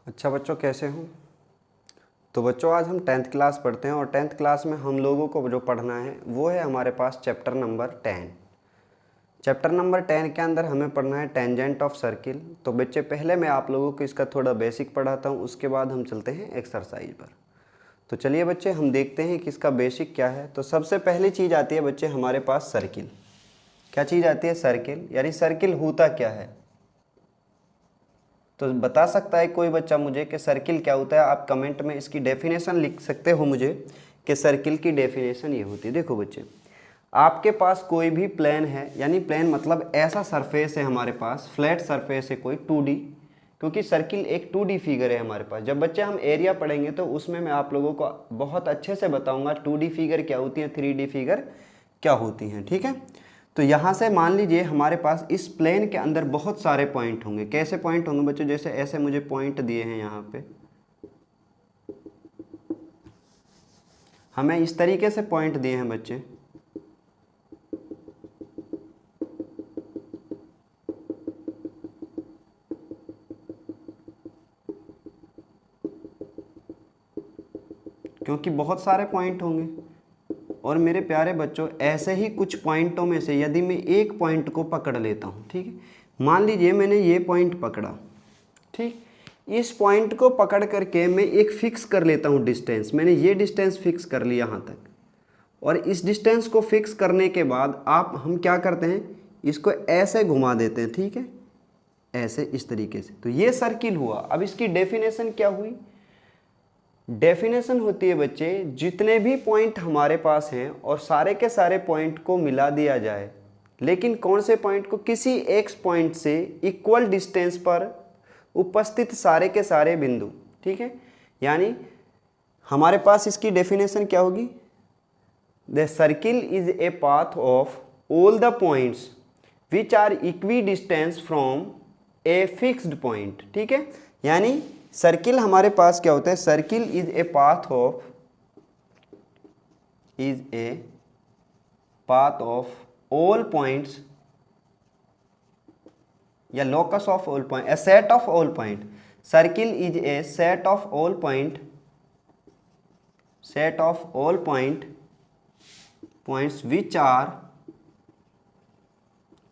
अच्छा बच्चों, कैसे हो? तो बच्चों, आज हम 10th क्लास पढ़ते हैं और 10th क्लास में हम लोगों को जो पढ़ना है वो है हमारे पास चैप्टर नंबर 10। चैप्टर नंबर 10 के अंदर हमें पढ़ना है टेंजेंट ऑफ सर्किल। तो बच्चे, पहले मैं आप लोगों को इसका थोड़ा बेसिक पढ़ाता हूँ, उसके बाद हम चलते हैं एक्सरसाइज पर। तो चलिए बच्चे, हम देखते हैं कि इसका बेसिक क्या है। तो सबसे पहली चीज़ आती है बच्चे हमारे पास सर्किल। क्या चीज़ आती है? सर्किल। यानी सर्किल होता क्या है? तो बता सकता है कोई बच्चा मुझे कि सर्किल क्या होता है? आप कमेंट में इसकी डेफिनेशन लिख सकते हो मुझे कि सर्किल की डेफिनेशन ये होती है। देखो बच्चे, आपके पास कोई भी प्लेन है, यानी प्लेन मतलब ऐसा सरफेस है हमारे पास, फ्लैट सरफेस है कोई 2D, क्योंकि सर्किल एक 2D फिगर है हमारे पास। जब बच्चे हम एरिया पढ़ेंगे तो उसमें मैं आप लोगों को बहुत अच्छे से बताऊंगा 2D फिगर क्या होती है, 3D फिगर क्या होती हैं। ठीक है, तो यहाँ से मान लीजिए हमारे पास इस प्लेन के अंदर बहुत सारे पॉइंट होंगे। कैसे पॉइंट होंगे बच्चों? जैसे ऐसे मुझे पॉइंट दिए हैं यहाँ पे, हमें इस तरीके से पॉइंट दिए हैं बच्चे। क्योंकि बहुत सारे पॉइंट होंगे और मेरे प्यारे बच्चों, ऐसे ही कुछ पॉइंटों में से यदि मैं एक पॉइंट को पकड़ लेता हूँ, ठीक है, मान लीजिए मैंने ये पॉइंट पकड़ा, ठीक, इस पॉइंट को पकड़ करके मैं एक फिक्स कर लेता हूँ डिस्टेंस। मैंने ये डिस्टेंस फिक्स कर लिया यहाँ तक, और इस डिस्टेंस को फिक्स करने के बाद हम क्या करते हैं, इसको ऐसे घुमा देते हैं, ठीक है, ऐसे, इस तरीके से। तो ये सर्किल हुआ। अब इसकी डेफिनेशन क्या हुई? डेफिनेशन होती है बच्चे, जितने भी पॉइंट हमारे पास हैं और सारे के सारे पॉइंट को मिला दिया जाए, लेकिन कौन से पॉइंट को? किसी एक पॉइंट से इक्वल डिस्टेंस पर उपस्थित सारे के सारे बिंदु। ठीक है, यानी हमारे पास इसकी डेफिनेशन क्या होगी? The circle is a path of all the points which are equidistance from a fixed point. ठीक है, यानी सर्किल हमारे पास क्या होता है? Circle is a path of all points, या locus of all point, a set of all point. Circle is a set of all points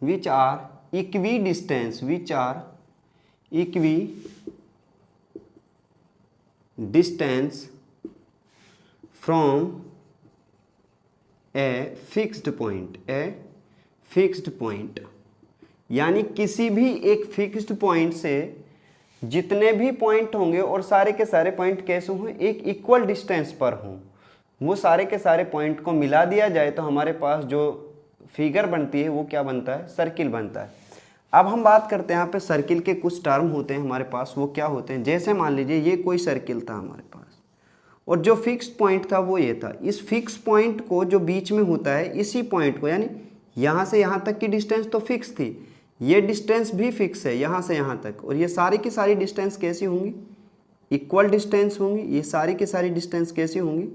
which are equidistant from a fixed point, यानी किसी भी एक फिक्स्ड पॉइंट से जितने भी point होंगे और सारे के सारे पॉइंट कैसे हों? एक इक्वल डिस्टेंस पर हों। वो सारे के सारे पॉइंट को मिला दिया जाए तो हमारे पास जो फिगर बनती है वो क्या बनता है? सर्किल बनता है। अब हम बात करते हैं यहाँ पे सर्किल के कुछ टर्म होते हैं हमारे पास, वो क्या होते हैं? जैसे मान लीजिए ये कोई सर्किल था हमारे पास और जो फिक्स पॉइंट था वो ये था। इस फिक्स पॉइंट को जो बीच में होता है, इसी पॉइंट को, यानी यहाँ से यहाँ तक की डिस्टेंस तो फिक्स थी, ये डिस्टेंस भी फिक्स है यहाँ से यहाँ तक, और ये सारी की सारी डिस्टेंस कैसी होंगी? इक्वल डिस्टेंस होंगी। ये सारी की सारी डिस्टेंस कैसी होंगी?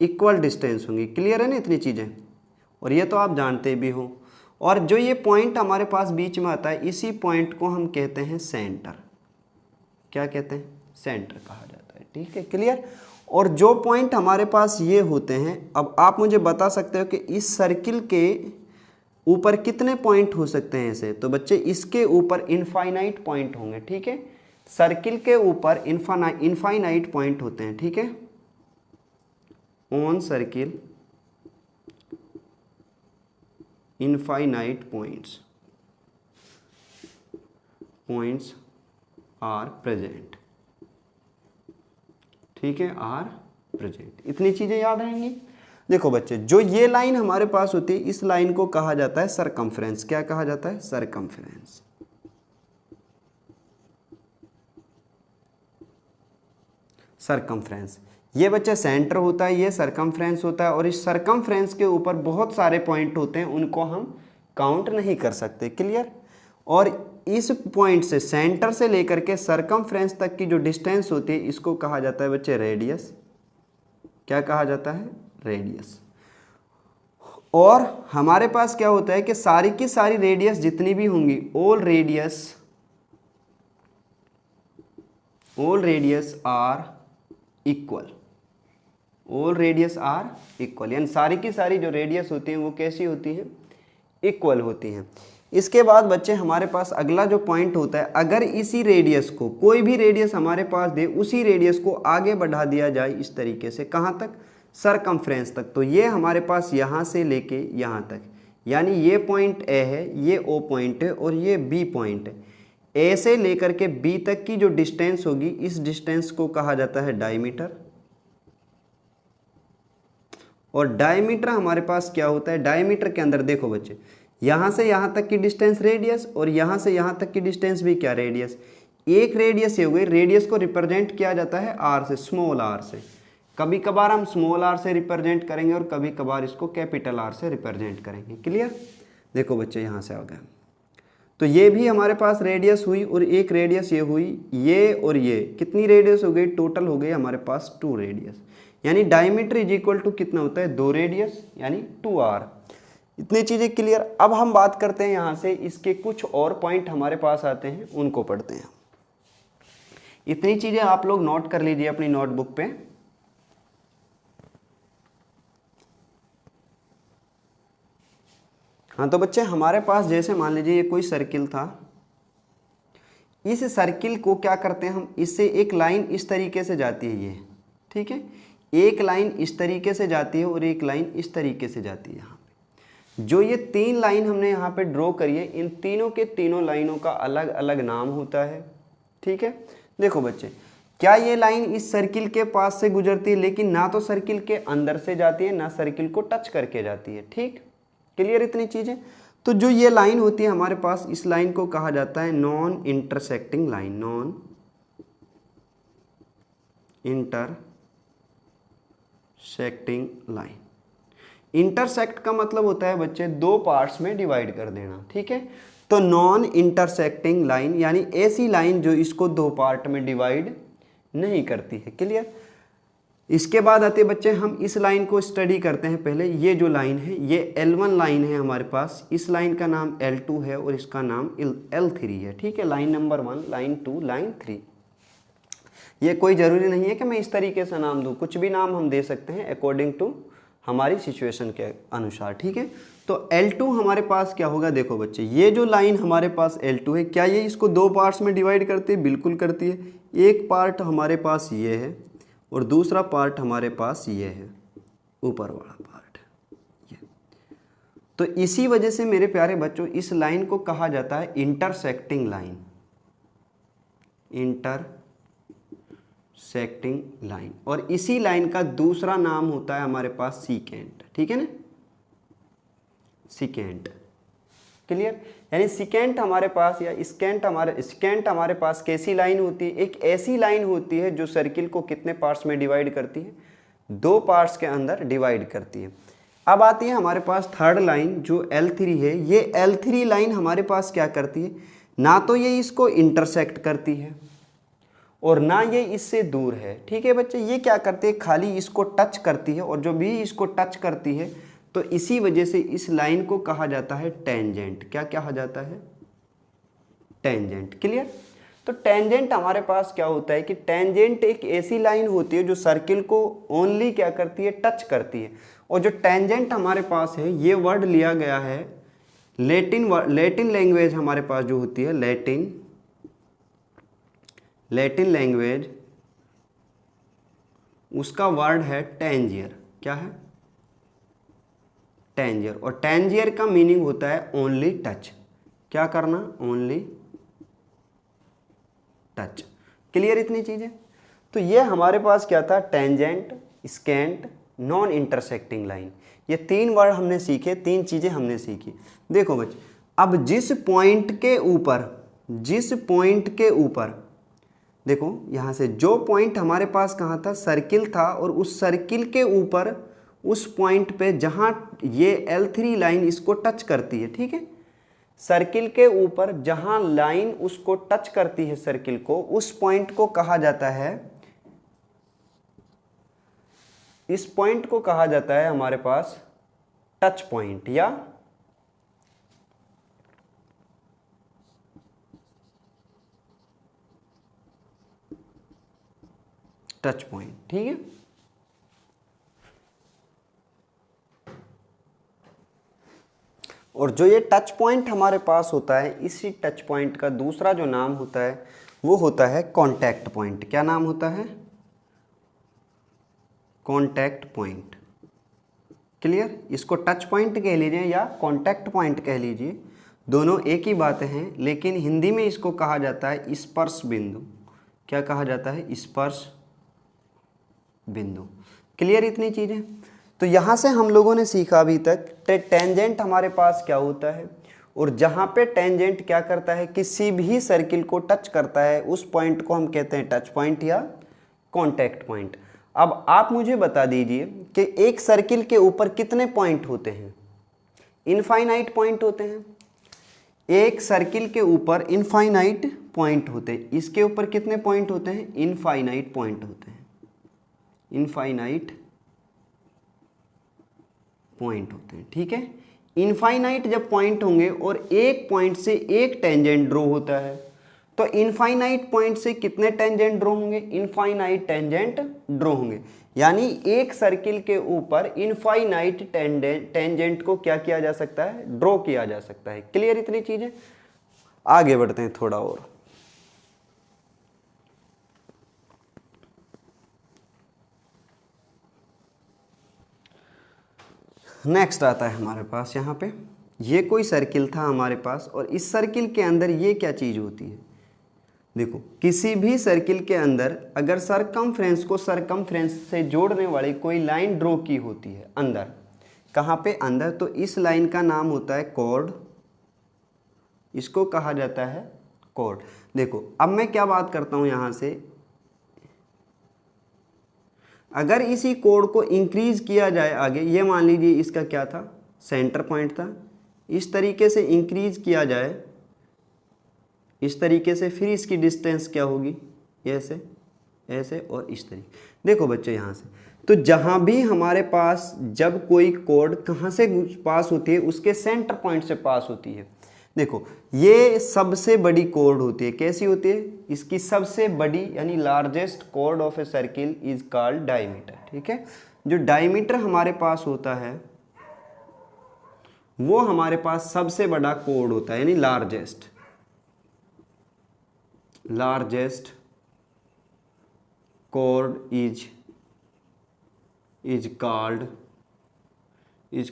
इक्वल डिस्टेंस होंगी। क्लियर है ना इतनी चीज़ें? और ये तो आप जानते भी हो। और जो ये पॉइंट हमारे पास बीच में आता है, इसी पॉइंट को हम कहते हैं सेंटर। क्या कहते हैं? सेंटर कहा जाता है। ठीक है, क्लियर। और जो पॉइंट हमारे पास ये होते हैं, अब आप मुझे बता सकते हो कि इस सर्किल के ऊपर कितने पॉइंट हो सकते हैं ऐसे? तो बच्चे, इसके ऊपर इनफाइनाइट पॉइंट होंगे। ठीक है, सर्किल के ऊपर इनफाइनाइट पॉइंट होते हैं। ठीक है, on circle infinite points are present. ठीक है, आर प्रेजेंट। इतनी चीजें याद रहेंगी। देखो बच्चे, जो ये लाइन हमारे पास होती है, इस लाइन को कहा जाता है सरकमफ्रेंस। क्या कहा जाता है? सरकमफ्रेंस। सरकमफ्रेंस, ये बच्चे सेंटर होता है, ये सरकमफ्रेंस होता है, और इस सरकमफ्रेंस के ऊपर बहुत सारे पॉइंट होते हैं, उनको हम काउंट नहीं कर सकते। क्लियर। और इस पॉइंट से, सेंटर से लेकर के सरकमफ्रेंस तक की जो डिस्टेंस होती है, इसको कहा जाता है बच्चे रेडियस। क्या कहा जाता है? रेडियस। और हमारे पास क्या होता है कि सारी की सारी रेडियस जितनी भी होंगी, all all radius are equal, all radius are equal, यानी सारी की सारी जो रेडियस होती हैं वो कैसी होती हैं, इक्वल होती हैं। इसके बाद बच्चे हमारे पास अगला जो पॉइंट होता है, अगर इसी रेडियस को, कोई भी रेडियस हमारे पास दे, उसी रेडियस को आगे बढ़ा दिया जाए इस तरीके से, कहाँ तक, सरकमफ्रेंस तक, तो ये हमारे पास यहाँ से लेके यहाँ तक, यानी ये पॉइंट ए है, ये ओ पॉइंट है और ये बी पॉइंट है, ए से लेकर के बी तक की जो डिस्टेंस होगी, इस डिस्टेंस को कहा जाता है डायमीटर। और डायमीटर हमारे पास क्या होता है, डायमीटर के अंदर देखो बच्चे, यहाँ से यहाँ तक की डिस्टेंस रेडियस और यहाँ से यहाँ तक की डिस्टेंस भी क्या, रेडियस। एक रेडियस ये हो गई, रेडियस को रिप्रेजेंट किया जाता है आर से, स्मॉल आर से। कभी कभार हम स्मॉल आर से रिप्रेजेंट करेंगे और कभी कभार इसको कैपिटल आर से रिप्रेजेंट करेंगे। क्लियर। देखो बच्चे यहाँ से आ गया, तो ये भी हमारे पास रेडियस हुई और एक रेडियस ये हुई, ये और ये कितनी रेडियस हो गई, टोटल हो गई हमारे पास 2 रेडियस, यानी डायमीटर इज इक्वल टू कितना होता है, 2 रेडियस यानी 2r। इतनी चीज़ें क्लियर। अब हम बात करते हैं यहाँ से इसके कुछ और पॉइंट हमारे पास आते हैं, उनको पढ़ते हैं। इतनी चीज़ें आप लोग नोट कर लीजिए अपनी नोटबुक पे। हाँ तो बच्चे हमारे पास जैसे मान लीजिए ये कोई सर्किल था, इस सर्किल को क्या करते हैं हम, इससे एक लाइन इस तरीके से जाती है ये, ठीक है, एक लाइन इस तरीके से जाती है और एक लाइन इस तरीके से जाती है। यहाँ पे जो ये 3 लाइन हमने यहाँ पे ड्रॉ करी है, इन तीनों के तीनों लाइनों का अलग अलग नाम होता है, ठीक है। देखो बच्चे, क्या ये लाइन इस सर्किल के पास से गुजरती है, लेकिन ना तो सर्किल के अंदर से जाती है ना सर्किल को टच करके जाती है, ठीक। क्लियर इतनी चीज़ें। तो जो ये लाइन होती है हमारे पास, इस लाइन को कहा जाता है non intersecting line, non intersecting line. Intersect का मतलब होता है बच्चे 2 पार्ट्स में डिवाइड कर देना, ठीक है। तो नॉन इंटरसेक्टिंग लाइन यानी ऐसी लाइन जो इसको 2 पार्ट में डिवाइड नहीं करती है। क्लियर। इसके बाद आते बच्चे हम इस लाइन को स्टडी करते हैं। पहले ये जो लाइन है ये L1 लाइन है हमारे पास, इस लाइन का नाम L2 है और इसका नाम L3 है, ठीक है। Line number 1, line 2, line 3। ये कोई ज़रूरी नहीं है कि मैं इस तरीके से नाम दूँ, कुछ भी नाम हम दे सकते हैं अकॉर्डिंग टू हमारी सिचुएशन के अनुसार, ठीक है। तो L2 हमारे पास क्या होगा, देखो बच्चे ये जो लाइन हमारे पास L2 है, क्या ये इसको 2 पार्ट्स में डिवाइड करती है, बिल्कुल करती है। एक पार्ट हमारे पास ये है और दूसरा पार्ट हमारे पास ये है, ऊपर वाला पार्ट ये। तो इसी वजह से मेरे प्यारे बच्चों इस लाइन को कहा जाता है इंटरसेक्टिंग लाइन, इंटरसेक्टिंग लाइन। और इसी लाइन का दूसरा नाम होता है हमारे पास सीकेंट, ठीक है ना, सीकेंट। क्लियर। यानी सीकेंट हमारे पास या स्केंट हमारे पास कैसी लाइन होती है, एक ऐसी लाइन होती है जो सर्किल को कितने पार्ट्स में डिवाइड करती है, 2 पार्ट्स के अंदर डिवाइड करती है। अब आती है हमारे पास थर्ड लाइन जो L3 है। ये L3 लाइन हमारे पास क्या करती है, ना तो ये इसको इंटरसेक्ट करती है और ना ये इससे दूर है, ठीक है बच्चे। ये क्या करती है, खाली इसको टच करती है, और जो भी इसको टच करती है तो इसी वजह से इस लाइन को कहा जाता है टेंजेंट। क्या कहा जाता है, टेंजेंट। क्लियर। तो टेंजेंट हमारे पास क्या होता है कि टेंजेंट एक ऐसी लाइन होती है जो सर्किल को ओनली क्या करती है, टच करती है। और जो टेंजेंट हमारे पास है ये वर्ड लिया गया है लैटिन लैंग्वेज हमारे पास जो होती है, लैटिन लैंग्वेज, उसका वर्ड है टेंजियर। क्या है, टेंजियर। और टेंजियर का मीनिंग होता है ओनली टच। क्या करना, ओनली टच। क्लियर इतनी चीजें। तो ये हमारे पास क्या था, टेंजेंट, स्केंट, नॉन इंटरसेक्टिंग लाइन। ये 3 वर्ड हमने सीखे, 3 चीजें हमने सीखी। देखो बच्चे, अब जिस पॉइंट के ऊपर देखो यहां से जो पॉइंट हमारे पास कहाँ था, सर्किल था, और उस सर्किल के ऊपर उस पॉइंट पे जहां ये L3 लाइन इसको टच करती है, ठीक है, सर्किल के ऊपर जहां लाइन उसको टच करती है सर्किल को, उस पॉइंट को कहा जाता है, इस पॉइंट को कहा जाता है हमारे पास टच पॉइंट या टच पॉइंट, ठीक है। और जो ये टच पॉइंट हमारे पास होता है, इसी टच पॉइंट का दूसरा जो नाम होता है वो होता है कांटेक्ट पॉइंट। क्या नाम होता है? Contact point. क्लियर? इसको टच पॉइंट कह लीजिए या कांटेक्ट पॉइंट कह लीजिए, दोनों एक ही बात हैं, लेकिन हिंदी में इसको कहा जाता है स्पर्श बिंदु। क्या कहा जाता है? स्पर्श बिंदु। क्लियर इतनी चीज़ें? तो यहाँ से हम लोगों ने सीखा अभी तक टेंजेंट हमारे पास क्या होता है, और जहाँ पे टेंजेंट क्या करता है, किसी भी सर्किल को टच करता है, उस पॉइंट को हम कहते हैं टच पॉइंट या कांटेक्ट पॉइंट। अब आप मुझे बता दीजिए कि एक सर्किल के ऊपर कितने पॉइंट होते हैं? इनफाइनाइट पॉइंट होते हैं। एक सर्किल के ऊपर इनफाइनाइट पॉइंट होते हैं। इसके ऊपर कितने पॉइंट होते हैं? इनफाइनाइट पॉइंट होते हैं। इनफाइनाइट पॉइंट होते हैं, ठीक है। इनफाइनाइट जब पॉइंट होंगे और एक पॉइंट से एक टेंजेंट ड्रॉ होता है, तो इनफाइनाइट पॉइंट से कितने टेंजेंट ड्रॉ होंगे? इनफाइनाइट टेंजेंट ड्रॉ होंगे। यानी एक सर्किल के ऊपर इनफाइनाइट टेंजेंट को क्या किया जा सकता है? ड्रॉ किया जा सकता है। क्लियर इतनी चीजें? आगे बढ़ते हैं थोड़ा और। नेक्स्ट आता है हमारे पास यहाँ पे, ये कोई सर्किल था हमारे पास, और इस सर्किल के अंदर ये क्या चीज़ होती है? देखो, किसी भी सर्किल के अंदर अगर सरकमफ्रेंस को सरकमफ्रेंस से जोड़ने वाली कोई लाइन ड्रॉ की होती है अंदर, कहाँ पे? अंदर। तो इस लाइन का नाम होता है कॉर्ड। इसको कहा जाता है कॉर्ड। देखो, अब मैं क्या बात करता हूँ यहाँ से, अगर इसी कोड को इंक्रीज किया जाए आगे, ये मान लीजिए इसका क्या था? सेंटर पॉइंट था। इस तरीके से इंक्रीज किया जाए, इस तरीके से, फिर इसकी डिस्टेंस क्या होगी? ऐसे, ऐसे और इस तरीके। देखो बच्चे, यहाँ से तो जहाँ भी हमारे पास जब कोई कोड कहाँ से पास होती है, उसके सेंटर पॉइंट से पास होती है। देखो, ये सबसे बड़ी कोड होती है। कैसी होती है? इसकी सबसे बड़ी यानी largest code of a circle is called diameter, ठीक है। जो डायमीटर हमारे पास होता है वो हमारे पास सबसे बड़ा कोड होता है, यानी largest code is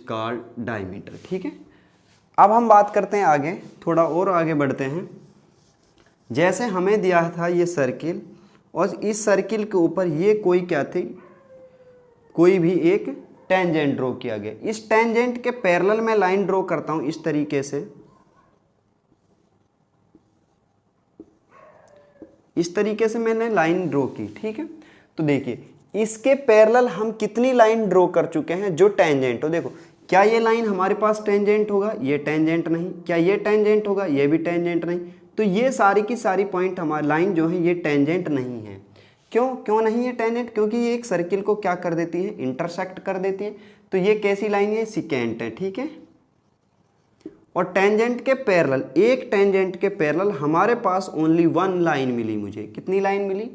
called diameter, ठीक है। अब हम बात करते हैं आगे, थोड़ा और आगे बढ़ते हैं। जैसे हमें दिया था ये सर्किल, और इस सर्किल के ऊपर ये कोई क्या थी? कोई भी एक टेंजेंट ड्रॉ किया गया। इस टेंजेंट के पैरेलल में लाइन ड्रॉ करता हूं इस तरीके से, इस तरीके से मैंने लाइन ड्रॉ की, ठीक है। तो देखिए, इसके पैरेलल हम कितनी लाइन ड्रॉ कर चुके हैं जो टेंजेंट हो। देखो, क्या ये लाइन हमारे पास टेंजेंट होगा? ये टेंजेंट नहीं। क्या ये टेंजेंट होगा? ये भी टेंजेंट नहीं। तो ये सारी की सारी पॉइंट हमारी लाइन जो है ये टेंजेंट नहीं है। क्यों नहीं है टेंजेंट? क्योंकि ये एक सर्किल को क्या कर देती है? इंटरसेक्ट कर देती है। तो ये कैसी लाइन है? सिकेंट है, ठीक है। और टेंजेंट के पैरेलल, एक टेंजेंट के पैरेलल हमारे पास ओनली वन लाइन मिली मुझे। कितनी लाइन मिली?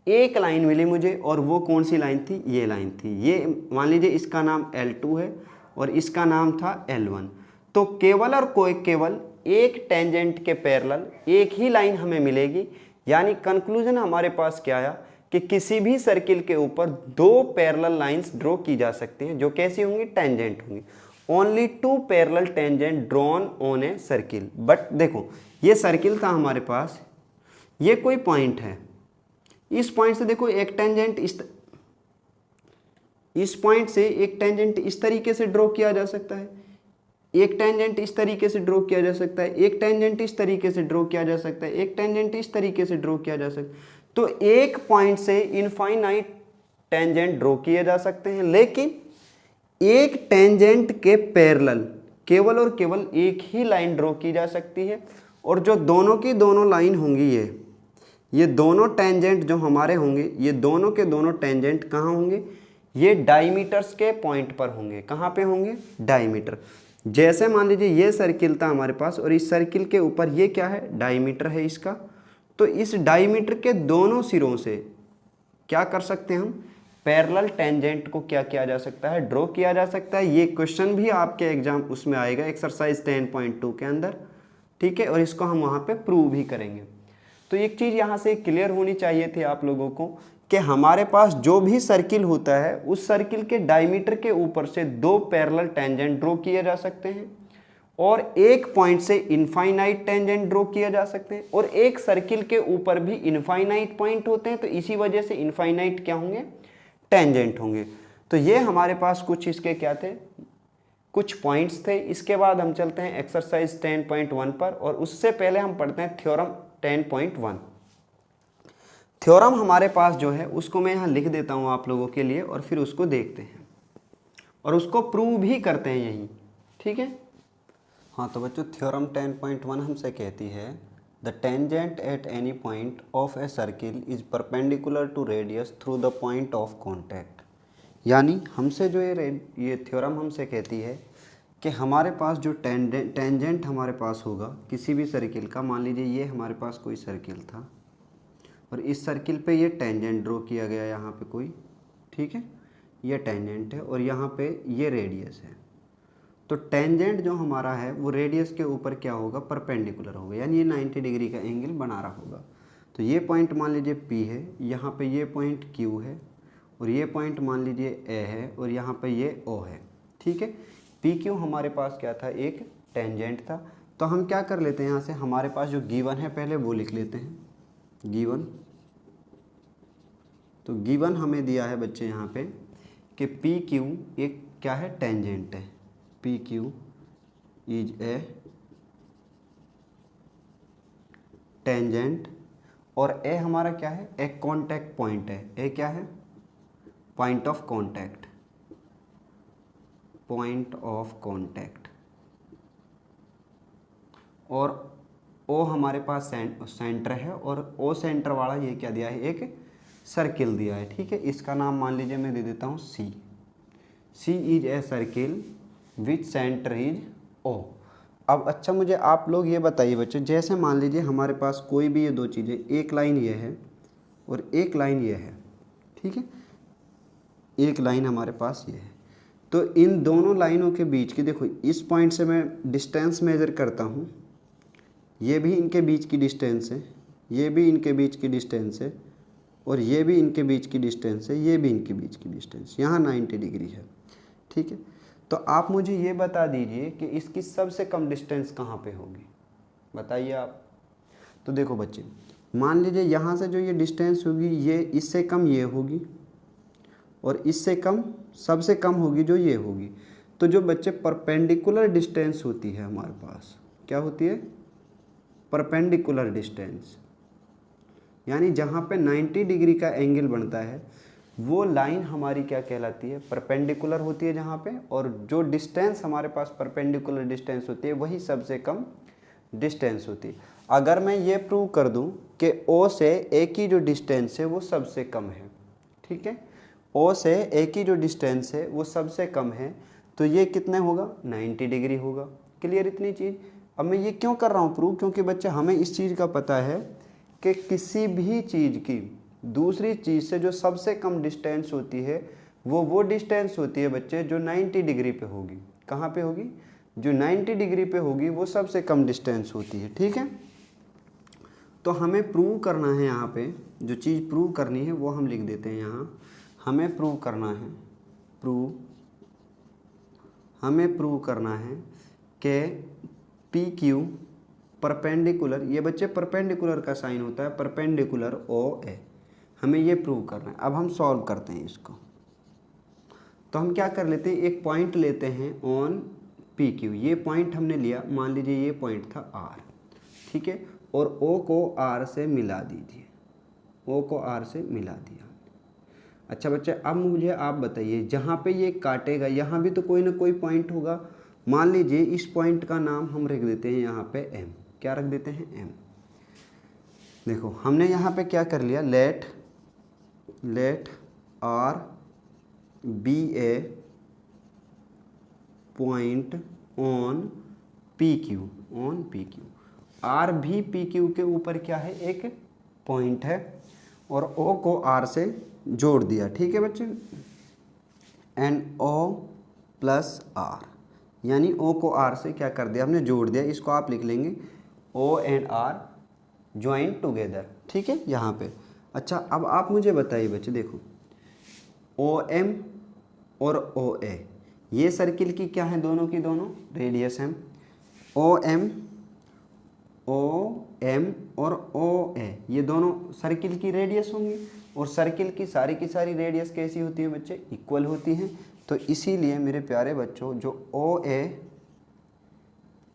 एक लाइन मिली मुझे। और वो कौन सी लाइन थी? ये लाइन थी। ये मान लीजिए इसका नाम L2 है और इसका नाम था L1। तो केवल और कोई केवल एक टेंजेंट के पैरेलल एक ही लाइन हमें मिलेगी। यानी कंक्लूजन हमारे पास क्या आया कि किसी भी सर्किल के ऊपर दो पैरेलल लाइंस ड्रॉ की जा सकती हैं, जो कैसी होंगी? टेंजेंट होंगी। Only two parallel tangent drawn on a circle. But देखो, ये सर्किल था हमारे पास, ये कोई पॉइंट है, इस पॉइंट से देखो एक टेंजेंट इस पॉइंट से एक टेंजेंट इस तरीके से ड्रॉ किया जा सकता है, एक टेंजेंट इस तरीके से ड्रॉ किया जा सकता है, एक टेंजेंट इस तरीके से ड्रॉ किया जा सकता है, एक टेंजेंट इस तरीके से ड्रॉ किया जा सकता है। तो एक पॉइंट से इनफाइनाइट टेंजेंट ड्रॉ किए जा सकते हैं, लेकिन एक टेंजेंट के पैरेलल केवल और केवल एक ही लाइन ड्रॉ की जा सकती है। और जो दोनों की दोनों लाइन होंगी, ये दोनों टेंजेंट जो हमारे होंगे, ये दोनों के दोनों टेंजेंट कहाँ होंगे? ये डायमीटर्स के पॉइंट पर होंगे। कहाँ पे होंगे? डायमीटर। जैसे मान लीजिए ये सर्किल था हमारे पास और इस सर्किल के ऊपर ये क्या है? डायमीटर है इसका। तो इस डायमीटर के दोनों सिरों से क्या कर सकते हैं हम, पैरेलल टेंजेंट को क्या किया जा सकता है, ड्रॉ किया जा सकता है। ये क्वेश्चन भी आपके एग्जाम उसमें आएगा एक्सरसाइज 10.2 के अंदर, ठीक है, और इसको हम वहाँ पे प्रूव भी करेंगे। तो एक चीज़ यहाँ से क्लियर होनी चाहिए थी आप लोगों को कि हमारे पास जो भी सर्किल होता है उस सर्किल के डायमीटर के ऊपर से दो पैरेलल टेंजेंट ड्रॉ किए जा सकते हैं और एक पॉइंट से इनफाइनाइट टेंजेंट ड्रॉ किए जा सकते हैं, और एक सर्किल के ऊपर भी इनफाइनाइट पॉइंट होते हैं, तो इसी वजह से इनफाइनाइट क्या होंगे, टेंजेंट होंगे। तो ये हमारे पास कुछ इसके क्या थे, कुछ पॉइंट्स थे। इसके बाद हम चलते हैं एक्सरसाइज 10.1 पर, और उससे पहले हम पढ़ते हैं थ्योरम 10.1। थ्योरम हमारे पास जो है उसको मैं यहाँ लिख देता हूँ आप लोगों के लिए, और फिर उसको देखते हैं और उसको प्रूव भी करते हैं यहीं, ठीक है। हाँ तो बच्चों थ्योरम 10.1 हमसे कहती है the tangent at any point of a circle is perpendicular to radius through the point of contact. यानी हमसे जो ये थ्योरम हमसे कहती है कि हमारे पास जो टेंजेंट हमारे पास होगा किसी भी सर्किल का, मान लीजिए ये हमारे पास कोई सर्किल था और इस सर्किल पे ये टेंजेंट ड्रॉ किया गया यहाँ पे कोई, ठीक है, ये टेंजेंट है और यहाँ पे ये रेडियस है। तो टेंजेंट जो हमारा है वो रेडियस के ऊपर क्या होगा, परपेंडिकुलर होगा, यानी ये 90 डिग्री का एंगल बना रहा होगा। तो ये पॉइंट मान लीजिए P है, यहाँ पे ये पॉइंट Q है और ये पॉइंट मान लीजिए A है और यहाँ पे ये O है, ठीक है। PQ हमारे पास क्या था, एक टेंजेंट था। तो हम क्या कर लेते हैं, यहाँ से हमारे पास जो गिवन है पहले वो लिख लेते हैं, गिवन। तो गिवन हमें दिया है बच्चे यहाँ पे कि PQ एक क्या है, टेंजेंट है, PQ इज ए टेंजेंट, और ए हमारा क्या है, एक कॉन्टैक्ट पॉइंट है। ए क्या है, point of contact, point of contact. और ओ हमारे पास सेंटर है, और ओ सेंटर वाला ये क्या दिया है, एक सर्किल दिया है, ठीक है। इसका नाम मान लीजिए मैं दे देता हूँ C. C is a circle which centre is O. अब अच्छा मुझे आप लोग ये बताइए बच्चे, जैसे मान लीजिए हमारे पास कोई भी ये दो चीज़ें, एक लाइन ये है और एक लाइन ये है, ठीक है, एक लाइन हमारे पास ये है। तो इन दोनों लाइनों के बीच की, देखो इस पॉइंट से मैं डिस्टेंस मेज़र करता हूँ, ये भी इनके बीच की डिस्टेंस है, ये भी इनके बीच की डिस्टेंस है, और ये भी इनके बीच की डिस्टेंस है, ये भी इनके बीच की डिस्टेंस, यहाँ 90 डिग्री है, ठीक है। तो आप मुझे ये बता दीजिए कि इसकी सबसे कम डिस्टेंस कहाँ पे होगी, बताइए आप। तो देखो बच्चे, मान लीजिए यहाँ से जो ये डिस्टेंस होगी ये इससे कम ये होगी, और इससे कम सबसे कम होगी जो ये होगी। तो जो बच्चे परपेंडिकुलर डिस्टेंस होती है हमारे पास, क्या होती है, परपेंडिकुलर डिस्टेंस, यानी जहाँ पे 90 डिग्री का एंगल बनता है वो लाइन हमारी क्या कहलाती है, परपेंडिकुलर होती है जहाँ पे, और जो डिस्टेंस हमारे पास परपेंडिकुलर डिस्टेंस होती है वही सबसे कम डिस्टेंस होती है। अगर मैं ये प्रूव कर दूँ कि O से A की जो डिस्टेंस है वो सबसे कम है, ठीक है, O से A की जो डिस्टेंस है वो सबसे कम है, तो ये कितने होगा, 90 डिग्री होगा। क्लियर इतनी चीज़। अब मैं ये क्यों कर रहा हूँ प्रूव, क्योंकि बच्चे हमें इस चीज़ का पता है कि किसी भी चीज़ की दूसरी चीज़ से जो सबसे कम डिस्टेंस होती है वो डिस्टेंस होती है बच्चे जो 90 डिग्री पे होगी। कहाँ पे होगी, जो 90 डिग्री पे होगी वो सबसे कम डिस्टेंस होती है, ठीक है। तो हमें प्रूव करना है, यहाँ पे जो चीज़ प्रूव करनी है वो हम लिख देते हैं यहाँ। हमें प्रूव करना है, हमें प्रूव करना है कि PQ परपेंडिकुलर, ये बच्चे परपेंडिकुलर का साइन होता है, परपेंडिकुलर OA, हमें ये प्रूव करना है। अब हम सॉल्व करते हैं इसको। तो हम क्या कर लेते हैं, एक पॉइंट लेते हैं ऑन PQ, ये पॉइंट हमने लिया, मान लीजिए ये पॉइंट था R, ठीक है, और O को R से मिला दीजिए, O को R से मिला दिया। अच्छा बच्चे, अब मुझे आप बताइए जहाँ पे ये काटेगा यहाँ भी तो कोई ना कोई पॉइंट होगा। मान लीजिए इस पॉइंट का नाम हम रख देते हैं यहाँ पे M, क्या रख देते हैं, M। देखो हमने यहाँ पे क्या कर लिया, let R be a point on PQ, R भी PQ के ऊपर क्या है, एक पॉइंट है, और ओ को आर से जोड़ दिया, ठीक है बच्चे, एंड ओ प्लस आर, यानी ओ को आर से क्या कर दिया हमने, जोड़ दिया। इसको आप लिख लेंगे O and R join together, ठीक है यहाँ पे। अच्छा अब आप मुझे बताइए बच्चे, देखो ओ एम और ओ ए ये सर्किल की क्या है, दोनों की दोनों रेडियस हैं। ओ एम और ओ ए ये दोनं सर्किल की रेडियस होंगी, और सर्किल की सारी रेडियस कैसी होती है बच्चे, इक्वल होती हैं। तो इसीलिए मेरे प्यारे बच्चों जो ओ ए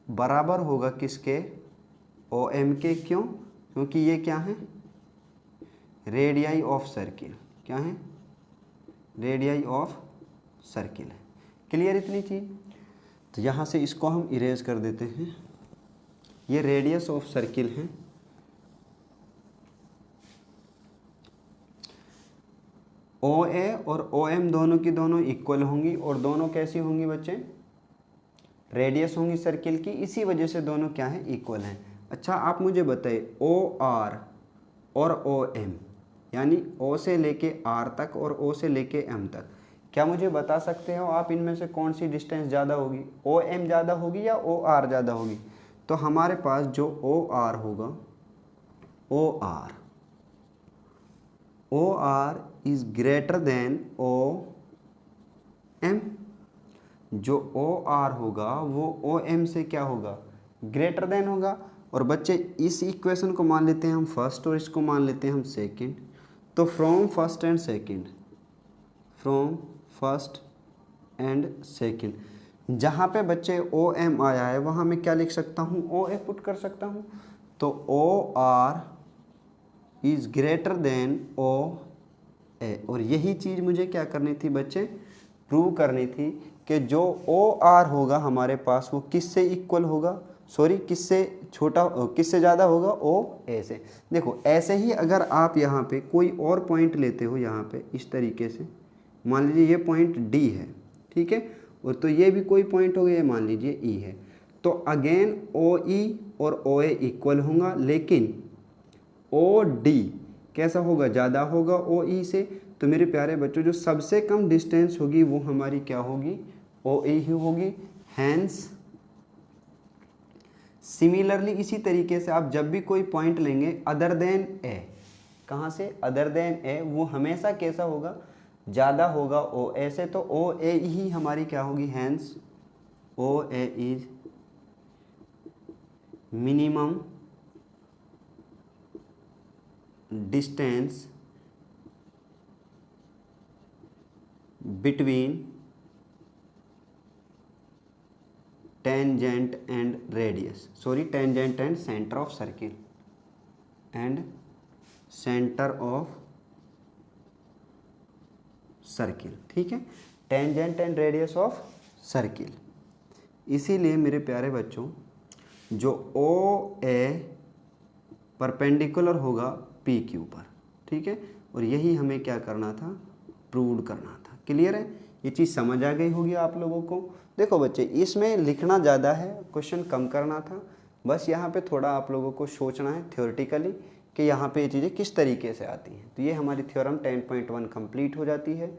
बराबर होगा किसके, ओ एम के, क्यों, क्योंकि ये क्या है, रेडियाई ऑफ सर्किल, क्या है, रेडियाई ऑफ सर्किल है। क्लियर इतनी चीज़। तो यहाँ से इसको हम इरेज कर देते हैं, ये रेडियस ऑफ सर्किल है। ओ ए और ओ एम दोनों की दोनों इक्वल होंगी, और दोनों कैसी होंगी बच्चे, रेडियस होंगी सर्किल की, इसी वजह से दोनों क्या है, इक्वल हैं। अच्छा आप मुझे बताइए ओ आर और ओ एम, यानी ओ से लेके आर तक और ओ से लेके एम तक, क्या मुझे बता सकते हो आप इनमें से कौन सी डिस्टेंस ज़्यादा होगी, ओ एम ज़्यादा होगी या ओ आर ज़्यादा होगी। तो हमारे पास जो ओ आर होगा, O R is greater than O M, जो ओ आर होगा वो ओ एम से क्या होगा, ग्रेटर देन होगा। और बच्चे इस इक्वेशन को मान लेते हैं हम फर्स्ट और इसको मान लेते हैं हम सेकंड। तो फ्रॉम फर्स्ट एंड सेकंड जहाँ पे बच्चे ओ एम आया है वहाँ मैं क्या लिख सकता हूँ, ओ ए पुट कर सकता हूँ। तो O R is greater than O A, और यही चीज़ मुझे क्या करनी थी बच्चे, प्रूव करनी थी कि जो ओ आर होगा हमारे पास वो किससे इक्वल होगा, सॉरी किससे छोटा, किससे ज़्यादा होगा, ओ ए से। देखो ऐसे ही अगर आप यहाँ पे कोई और पॉइंट लेते हो, यहाँ पे इस तरीके से मान लीजिए ये पॉइंट डी है, ठीक है, और तो ये भी कोई पॉइंट हो गया, मान लीजिए ई है, तो अगेन ओ ई और ओ ए इक्वल होगा, लेकिन ओ डी कैसा होगा, ज़्यादा होगा ओ ई से। तो मेरे प्यारे बच्चों जो सबसे कम डिस्टेंस होगी वो हमारी क्या होगी, ओ ए ही होगी। हैंस सिमिलरली इसी तरीके से आप जब भी कोई पॉइंट लेंगे अदर देन ए, कहाँ से, अदर देन ए, वो हमेशा कैसा होगा, ज़्यादा होगा ओ ए से। तो ओ ए ही हमारी क्या होगी, hence O A is minimum distance between tangent and radius, sorry tangent and centre of circle, and centre of circle, ठीक है, tangent and radius of circle. इसीलिए मेरे प्यारे बच्चों जो ओ ए परपेंडिकुलर होगा पी क्यू पर, ठीक है, और यही हमें क्या करना था, प्रूव करना था। क्लियर है, ये चीज़ समझ आ गई होगी आप लोगों को। देखो बच्चे इसमें लिखना ज़्यादा है, क्वेश्चन कम करना था, बस यहाँ पे थोड़ा आप लोगों को सोचना है थ्योरेटिकली कि यहाँ पे ये चीज़ें किस तरीके से आती हैं। तो ये हमारी थ्योरम 10.1 कंप्लीट हो जाती है,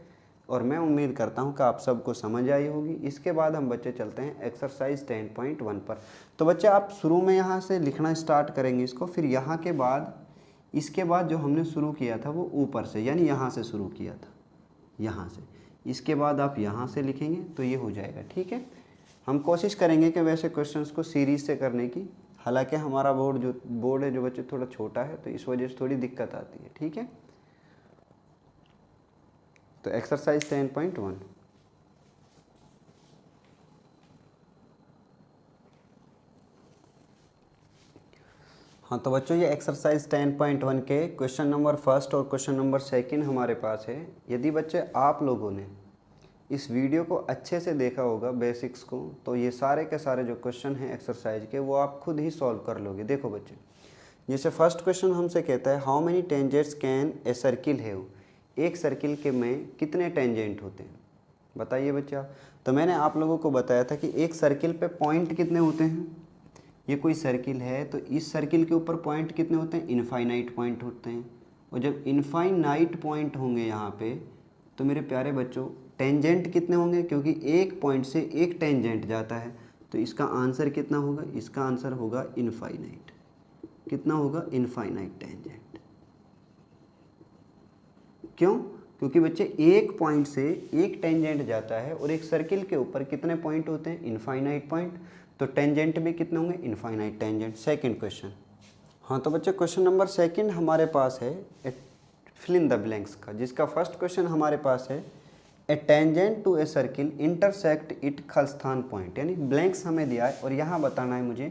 और मैं उम्मीद करता हूँ कि आप सबको समझ आई होगी। इसके बाद हम बच्चे चलते हैं एक्सरसाइज 10.1 पर। तो बच्चे आप शुरू में यहाँ से लिखना स्टार्ट करेंगे इसको, फिर यहाँ के बाद इसके बाद जो हमने शुरू किया था वो ऊपर से, यानी यहाँ से शुरू किया था, यहाँ से, इसके बाद आप यहाँ से लिखेंगे तो ये हो जाएगा, ठीक है। हम कोशिश करेंगे कि वैसे क्वेश्चंस को सीरीज से करने की, हालांकि हमारा बोर्ड है जो बच्चे थोड़ा छोटा है तो इस वजह से थोड़ी दिक्कत आती है, ठीक है। तो एक्सरसाइज 10.1, हाँ तो बच्चों ये एक्सरसाइज 10.1 के क्वेश्चन नंबर फर्स्ट और क्वेश्चन नंबर सेकंड हमारे पास है। यदि बच्चे आप लोगों ने इस वीडियो को अच्छे से देखा होगा बेसिक्स को, तो ये सारे के सारे जो क्वेश्चन हैं एक्सरसाइज के वो आप खुद ही सॉल्व कर लोगे। देखो बच्चे जैसे फर्स्ट क्वेश्चन हमसे कहता है how many tangents can a circle have, एक सर्किल के में कितने टेंजेंट होते हैं, बताइए बच्चे आप। तो मैंने आप लोगों को बताया था कि एक सर्किल पे पॉइंट कितने होते हैं, ये कोई सर्किल है तो इस सर्किल के ऊपर पॉइंट कितने होते हैं, इनफाइनाइट पॉइंट होते हैं, और जब इनफाइनाइट पॉइंट होंगे यहाँ पे, तो मेरे प्यारे बच्चों टेंजेंट कितने होंगे, क्योंकि एक पॉइंट से एक टेंजेंट जाता है, तो इसका आंसर कितना होगा, इसका आंसर होगा इनफाइनाइट। कितना होगा, इनफाइनाइट टेंजेंट। क्यों, क्योंकि बच्चे एक पॉइंट से एक टेंजेंट जाता है और एक सर्किल के ऊपर कितने पॉइंट होते हैं, इनफाइनाइट पॉइंट, तो टेंजेंट भी कितने होंगे, इनफाइनाइट टेंजेंट। Second question. हाँ तो बच्चे क्वेश्चन नंबर सेकंड हमारे पास है फिल इन द ब्लैंक्स का, जिसका फर्स्ट क्वेश्चन हमारे पास है a tangent to a circle intersect it खालिस्तान पॉइंट, यानी ब्लैंक्स हमें दिया है और यहाँ बताना है मुझे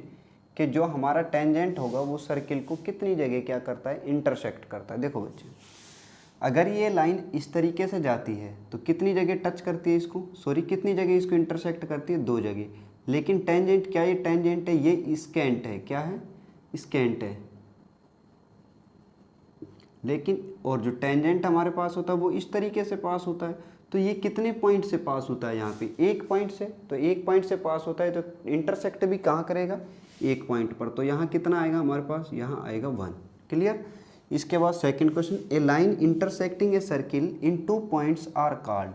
कि जो हमारा टेंजेंट होगा वो सर्किल को कितनी जगह क्या करता है, इंटरसेक्ट करता है। देखो बच्चे, अगर ये लाइन इस तरीके से जाती है तो कितनी जगह टच करती है इसको, सॉरी कितनी जगह इसको इंटरसेक्ट करती है, 2 जगह। लेकिन टेंजेंट क्या, ये टेंजेंट है, ये स्कैंट है, क्या है, स्कैंट है। लेकिन और जो टेंजेंट हमारे पास होता है वो इस तरीके से पास होता है, तो ये कितने पॉइंट से पास होता है, यहाँ पे एक पॉइंट से, तो एक पॉइंट से पास होता है, तो इंटरसेक्ट भी कहाँ करेगा, एक पॉइंट पर। तो यहाँ कितना आएगा हमारे पास, यहाँ आएगा 1। क्लियर। इसके बाद second question, a line intersecting a circle in 2 points are called,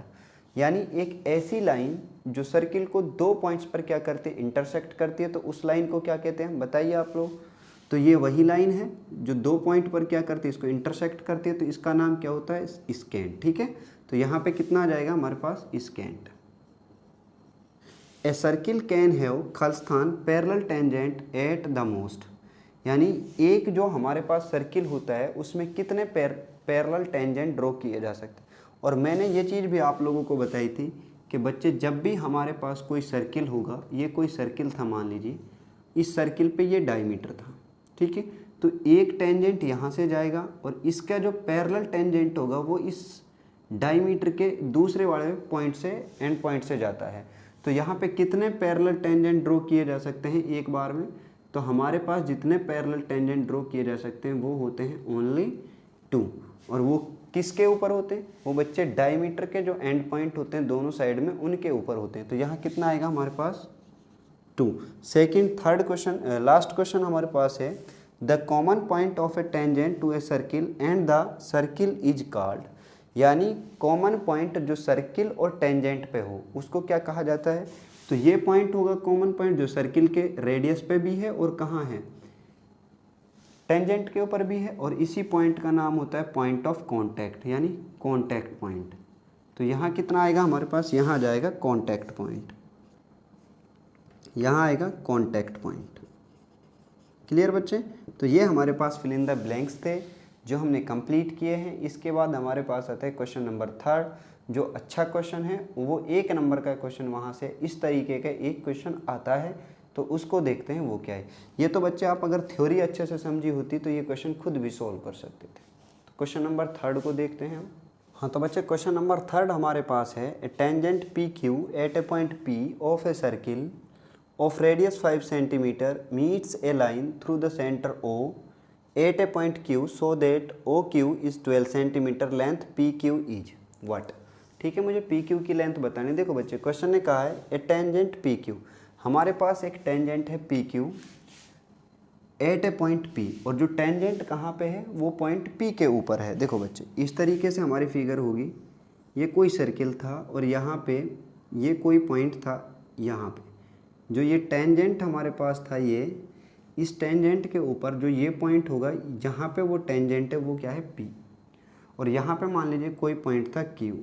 यानी एक ऐसी लाइन जो सर्किल को 2 पॉइंट्स पर क्या करती है, इंटरसेक्ट करती है, तो उस लाइन को क्या कहते हैं, बताइए आप लोग। तो ये वही लाइन है जो 2 पॉइंट पर क्या करती है, इसको इंटरसेक्ट करती है, तो इसका नाम क्या होता है, स्कैंट। ठीक है, तो यहाँ पे कितना आ जाएगा हमारे पास, secant. A circle can have खालिस्तान parallel tangent at the most, यानी एक जो हमारे पास सर्किल होता है उसमें कितने पैरेलल टेंजेंट ड्रॉ किए जा सकते हैं। और मैंने ये चीज़ भी आप लोगों को बताई थी कि बच्चे जब भी हमारे पास कोई सर्किल होगा, ये कोई सर्किल था मान लीजिए, इस सर्किल पे ये डायमीटर था, ठीक है, तो एक टेंजेंट यहाँ से जाएगा और इसका जो पैरेलल टेंजेंट होगा वो इस डायमीटर के दूसरे वाले पॉइंट से, एंड पॉइंट से जाता है। तो यहाँ पे कितने पैरेलल टेंजेंट ड्रॉ किए जा सकते हैं एक बार में, तो हमारे पास जितने पैरेलल टेंजेंट ड्रॉ किए जा सकते हैं वो होते हैं ओनली 2। और वो किसके ऊपर होते हैं, वो बच्चे डायमीटर के जो एंड पॉइंट होते हैं दोनों साइड में, उनके ऊपर होते हैं। तो यहाँ कितना आएगा हमारे पास, 2। Second third question, last question हमारे पास है the common point of a tangent to a circle and the circle is called, यानी कॉमन पॉइंट जो सर्किल और टेंजेंट पे हो उसको क्या कहा जाता है। तो ये पॉइंट होगा कॉमन पॉइंट जो सर्किल के रेडियस पे भी है और कहाँ है, टेंजेंट के ऊपर भी है, और इसी पॉइंट का नाम होता है पॉइंट ऑफ कांटेक्ट, यानी कांटेक्ट पॉइंट। तो यहाँ कितना आएगा हमारे पास, यहाँ आ जाएगा कांटेक्ट पॉइंट, यहाँ आएगा कांटेक्ट पॉइंट। क्लियर बच्चे। तो ये हमारे पास फिल इन द ब्लैंक्स थे जो हमने कंप्लीट किए हैं। इसके बाद हमारे पास आता है क्वेश्चन नंबर 3, जो अच्छा क्वेश्चन है, वो 1 नंबर का क्वेश्चन, वहाँ से इस तरीके का एक क्वेश्चन आता है, तो उसको देखते हैं वो क्या है। ये तो बच्चे आप अगर थ्योरी अच्छे से समझी होती तो ये क्वेश्चन खुद भी सॉल्व कर सकते थे। तो क्वेश्चन नंबर 3 को देखते हैं हम। हाँ तो बच्चे क्वेश्चन नंबर 3 हमारे पास है a tangent P Q at a point P of a circle of radius 5 centimetre meets a line through the centre O at a point Q so that OQ is 12 centimetre length PQ is what. ठीक है, मुझे PQ की length बतानी। देखो बच्चे question ने कहा है ए टेंजेंट PQ, हमारे पास एक टेंजेंट है PQ eight a point P, और जो टेंजेंट कहाँ पे है वो पॉइंट P के ऊपर है। देखो बच्चे इस तरीके से हमारी फिगर होगी, ये कोई सर्किल था और यहाँ पे ये कोई पॉइंट था, यहाँ पे जो ये टेंजेंट हमारे पास था, ये इस टेंजेंट के ऊपर जो ये पॉइंट होगा, जहाँ पे वो टेंजेंट है वो क्या है P, और यहाँ पे मान लीजिए कोई पॉइंट था Q।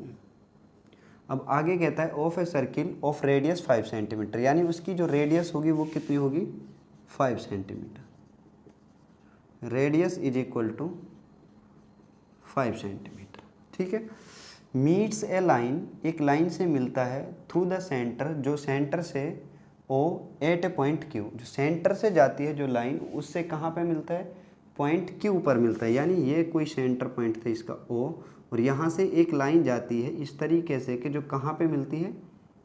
अब आगे कहता है of a circle of radius 5 centimetre, यानी उसकी जो रेडियस होगी वो कितनी होगी 5 centimetre. Radius is equal to 5 centimetre. ठीक है, मीट्स ए लाइन, एक लाइन से मिलता है थ्रू द सेंटर, जो सेंटर से O at a point Q, जो सेंटर से जाती है जो लाइन, उससे कहाँ पे मिलता है, पॉइंट Q पर मिलता है। यानी ये कोई सेंटर पॉइंट था इसका O, और यहाँ से एक लाइन जाती है इस तरीके से कि जो कहाँ पे मिलती है,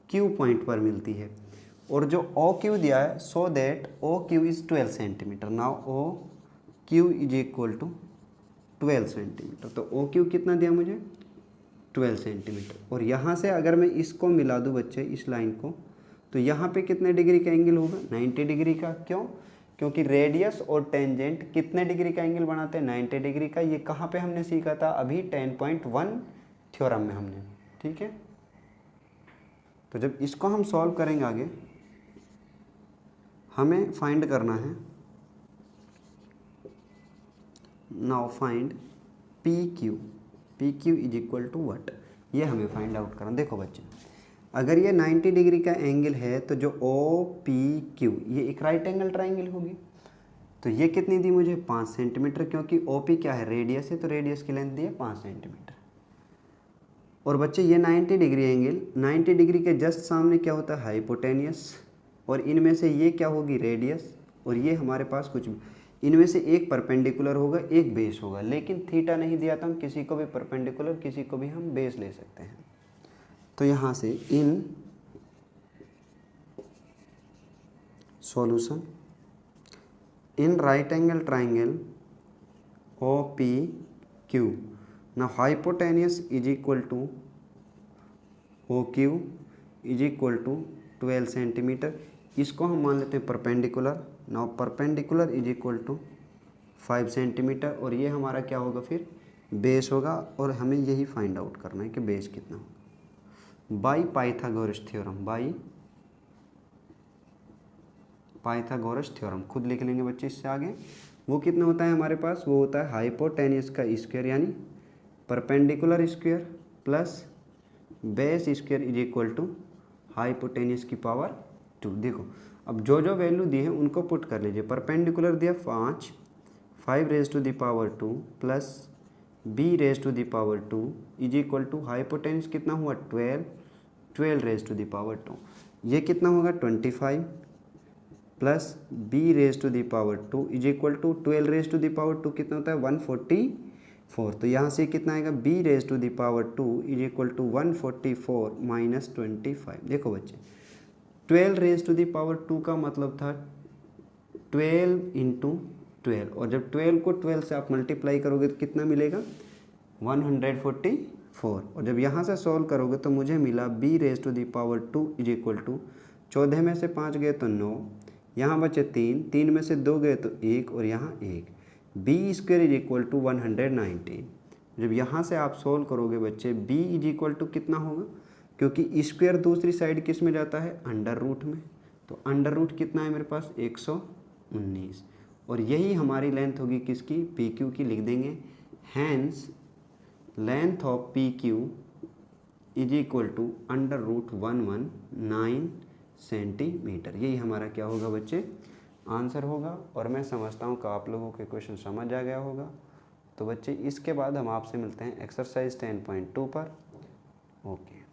Q पॉइंट पर मिलती है, और जो OQ दिया है so that OQ is 12 centimetre. Now OQ is equal to 12 centimetre. तो OQ कितना दिया मुझे, 12 सेंटीमीटर। और यहाँ से अगर मैं इसको मिला दूँ बच्चे, इस लाइन को, तो यहाँ पे कितने डिग्री का एंगल होगा, 90 डिग्री का। क्यों, क्योंकि रेडियस और टेंजेंट कितने डिग्री का एंगल बनाते हैं, 90 डिग्री का। ये कहाँ पे हमने सीखा था, अभी 10.1 थ्योरम में हमने, ठीक है। तो जब इसको हम सॉल्व करेंगे आगे, हमें फाइंड करना है, now find P Q is equal to what, ये हमें फाइंड आउट करना। देखो बच्चे, अगर ये 90 डिग्री का एंगल है तो जो ओ पी क्यू ये एक राइट एंगल ट्राइंगल होगी। तो ये कितनी दी मुझे, 5 सेंटीमीटर, क्योंकि ओ पी क्या है, रेडियस है, तो रेडियस की लेंथ दी है 5 सेंटीमीटर। और बच्चे ये 90 डिग्री एंगल, 90 डिग्री के जस्ट सामने क्या होता है, हाइपोटेनियस, और इनमें से ये क्या होगी, रेडियस, और ये हमारे पास कुछ इनमें से एक परपेंडिकुलर होगा, एक बेस होगा। लेकिन थीटा नहीं दिया, तो हम किसी को भी परपेंडिकुलर, किसी को भी हम बेस ले सकते हैं। तो यहाँ से in solution in right angle triangle O P Q, now hypotenuse is equal to OQ is equal to 12 centimetre. इसको हम मान लेते हैं perpendicular. now perpendicular is equal to 5 centimetre, और ये हमारा क्या होगा, फिर बेस होगा। और हमें यही फाइंड आउट करना है कि बेस कितना होगा by Pythagoras theorem, by Pythagoras theorem. खुद लिख लेंगे बच्चे इससे आगे। वो कितना होता है हमारे पास, वो होता है हाइपोटेनियस का स्क्वायर यानी perpendicular square plus base square is equal to hypotenuse की पावर 2। देखो अब जो जो वैल्यू दी है उनको पुट कर लीजिए। परपेंडिकुलर दिया 5 raise to the power 2 plus B raise to the power 2 is equal to hypotenuse कितना हुआ 12 रेज टू द पावर 2। ये कितना होगा 25 plus B raise to the power 2 is equal to 12 raise to the power 2 कितना होता है 144। तो यहाँ से कितना आएगा, b raise to the power 2 is equal to 144 minus 25। देखो बच्चे 12 रेज टू द पावर 2 का मतलब था 12 इंटू 12, और जब 12 को 12 से आप मल्टीप्लाई करोगे तो कितना मिलेगा 144। और जब यहाँ से सॉल्व करोगे तो मुझे मिला b raise to the power 2 is equal to 14 में से 5 गए तो 9, यहाँ बचे 3 में से 2 गए तो 1, और यहाँ 1। B square is equal to 119। जब यहाँ से आप सोल्व करोगे बच्चे b इज इक्वल टू कितना होगा, क्योंकि स्क्वायर दूसरी साइड किस में जाता है, अंडर रूट में। तो अंडर रूट कितना है मेरे पास 119, और यही हमारी लेंथ होगी किसकी, पी क्यू की। लिख देंगे hence length of P Q is equal to under root 119 centimetre. यही हमारा क्या होगा बच्चे, आंसर होगा। और मैं समझता हूँ कि आप लोगों के क्वेश्चन समझ आ गया होगा। तो बच्चे इसके बाद हम आपसे मिलते हैं एक्सरसाइज 10.2 पर। ओके।